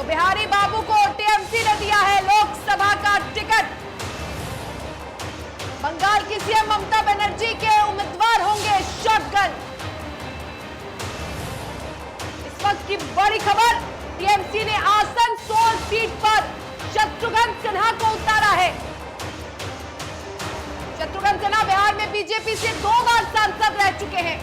बिहारी बाबू को टीएमसी ने दिया है लोकसभा का टिकट। बंगाल की सीएम ममता बनर्जी के उम्मीदवार होंगे शॉटगन। इस वक्त की बड़ी खबर, टीएमसी ने आसनसोल सीट पर शत्रुघ्न सिन्हा को उतारा है। शत्रुघ्न सिन्हा बिहार में बीजेपी से 2 बार सांसद रह चुके हैं।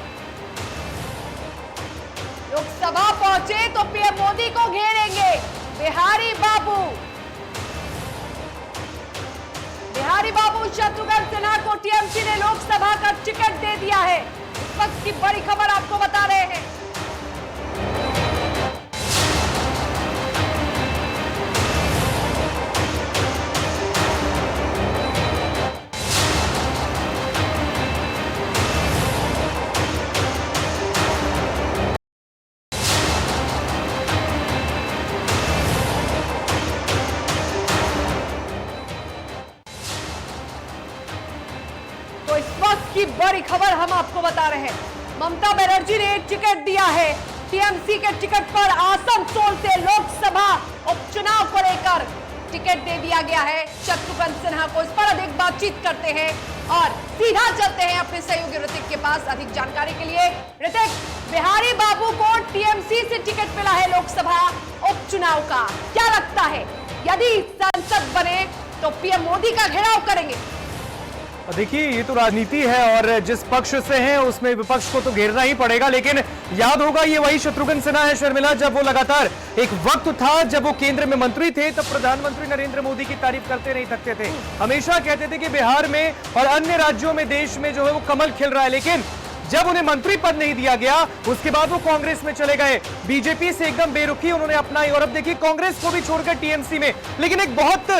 लोकसभा पहुंचे तो पीएम मोदी को घेरेंगे बिहारी बाबू। बिहारी बाबू शत्रुघ्न सिन्हा को टीएमसी ने लोकसभा का टिकट दे दिया है। इस वक्त की बड़ी खबर आपको बता रहे हैं। तो इस वक्त की बड़ी खबर हम आपको बता रहे हैं। ममता बनर्जी ने टिकट दिया है। टीएमसी के टिकट पर आसनसोल से लोकसभा उपचुनाव को लेकर टिकट दे दिया गया है शत्रुघ्न सिन्हा को। इस पर अधिक बातचीत करते हैं और सीधा चलते हैं अपने सहयोगी ऋतिक के पास अधिक जानकारी के लिए। ऋतिक, बिहारी बाबू को टीएमसी से टिकट मिला है लोकसभा उपचुनाव का, क्या लगता है यदि सांसद बने तो पीएम मोदी का घेराव करेंगे? देखिए, ये तो राजनीति है और जिस पक्ष से है उसमें विपक्ष को तो घेरना ही पड़ेगा। लेकिन याद होगा, ये वही शत्रुघ्न सिन्हा है शर्मिला, जब वो लगातार एक वक्त था जब वो केंद्र में मंत्री थे, तब प्रधानमंत्री नरेंद्र मोदी की तारीफ करते नहीं थकते थे। हमेशा कहते थे कि बिहार में और अन्य राज्यों में देश में जो है वो कमल खिल रहा है। लेकिन जब उन्हें मंत्री पद नहीं दिया गया, उसके बाद वो कांग्रेस में चले गए। बीजेपी से एकदम बेरुखी उन्होंने अपनाई और अब देखिए कांग्रेस को भी छोड़कर टीएमसी में। लेकिन एक बहुत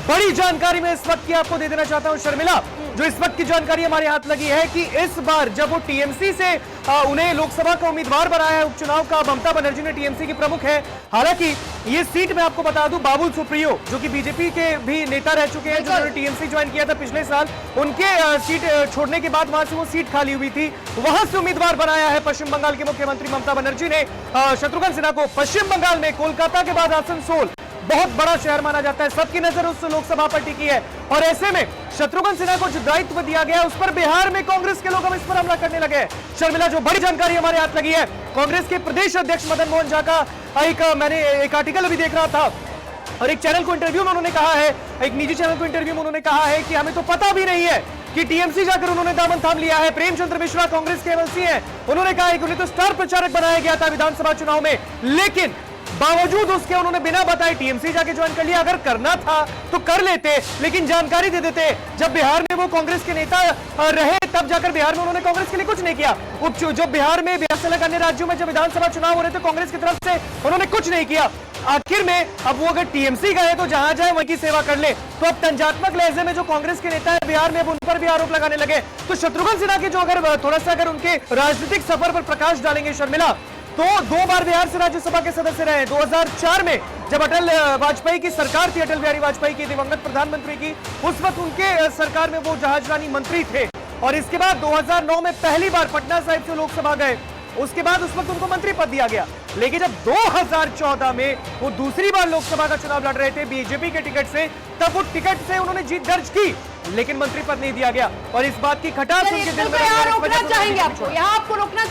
बड़ी जानकारी मैं इस वक्त की आपको दे देना चाहता हूं शर्मिला। जो इस वक्त की जानकारी हमारे हाथ लगी है कि इस बार जब वो टीएमसी से उन्हें लोकसभा का उम्मीदवार बनाया है उपचुनाव का, ममता बनर्जी ने, टीएमसी की प्रमुख है। हालांकि ये सीट मैं आपको बता दूं, बाबुल सुप्रियो जो कि बीजेपी के भी नेता रह चुके हैं, जिन्होंने टीएमसी ज्वाइन किया था पिछले साल, उनके सीट छोड़ने के बाद वहां से वो सीट खाली हुई थी, वहां से उम्मीदवार बनाया है पश्चिम बंगाल के मुख्यमंत्री ममता बनर्जी ने शत्रुघ्न सिन्हा को। पश्चिम बंगाल में कोलकाता के बाद आसनसोल बहुत बड़ा शहर माना जाता है, सबकी नजर उस लोकसभा पर टिकी है और ऐसे में शत्रुघ्न सिन्हा को जो दायित्व दिया गया उस पर बिहार में कांग्रेस के लोग अब इस पर हमला करने लगे हैं। शर्मिला, जो बड़ी जानकारी हमारे हाथ लगी है, कांग्रेस के प्रदेश अध्यक्ष मदन मोहन झा का मैंने एक आर्टिकल अभी देख रहा था और एक चैनल को इंटरव्यू में उन्होंने कहा है, एक निजी चैनल को इंटरव्यू में उन्होंने कहा है कि हमें तो पता भी नहीं है कि टीएमसी जाकर उन्होंने दामन थाम लिया है। प्रेमचंद्र मिश्रा कांग्रेस के एमएलसी हैं, उन्होंने कहा है कि उन्हें तो स्टार प्रचारक बनाया गया था विधानसभा चुनाव में, लेकिन बावजूद उसके उन्होंने बिना बताए टीएमसी जाके ज्वाइन कर लिया। अगर करना था तो कर लेते, लेकिन जानकारी दे देते। जब बिहार में वो कांग्रेस के नेता रहे तब जाकर बिहार में उन्होंने कांग्रेस के लिए कुछ नहीं किया। जो बिहार में, बिहार से अलग अन्य राज्यों में जब विधानसभा चुनाव हो रहे थे कांग्रेस की तरफ से उन्होंने कुछ नहीं किया। आखिर में अब वो अगर टीएमसी गए तो जहां जाए वहीं की सेवा कर ले। तो अब तंजात्मक लहजे में जो कांग्रेस के नेता है बिहार में, अब उन पर भी आरोप लगाने लगे। तो शत्रुघ्न सिन्हा के जो अगर थोड़ा सा अगर उनके राजनीतिक सफर पर प्रकाश डालेंगे शर्मिला, तो 2 बार बिहार से राज्यसभा के सदस्य रहे। 2004 में जब अटल वाजपेयी की सरकार थी, अटल बिहारी वाजपेयी की, दिवंगत प्रधानमंत्री की, उस वक्त उनके सरकार में वो जहाजरानी मंत्री थे और इसके बाद 2009 में पहली बार पटना साहिब से लोकसभा गए। उसके बाद उस वक्त उनको मंत्री पद दिया गया। लेकिन जब 2014 में वो दूसरी बार लोकसभा का चुनाव लड़ रहे थे बीजेपी के टिकट से, तब वो टिकट से उन्होंने जीत दर्ज की, लेकिन मंत्री पद नहीं दिया गया और इस बात की खटास उनके दिल में। रोकना चाहेंगे आपको, यहाँ आपको रोकना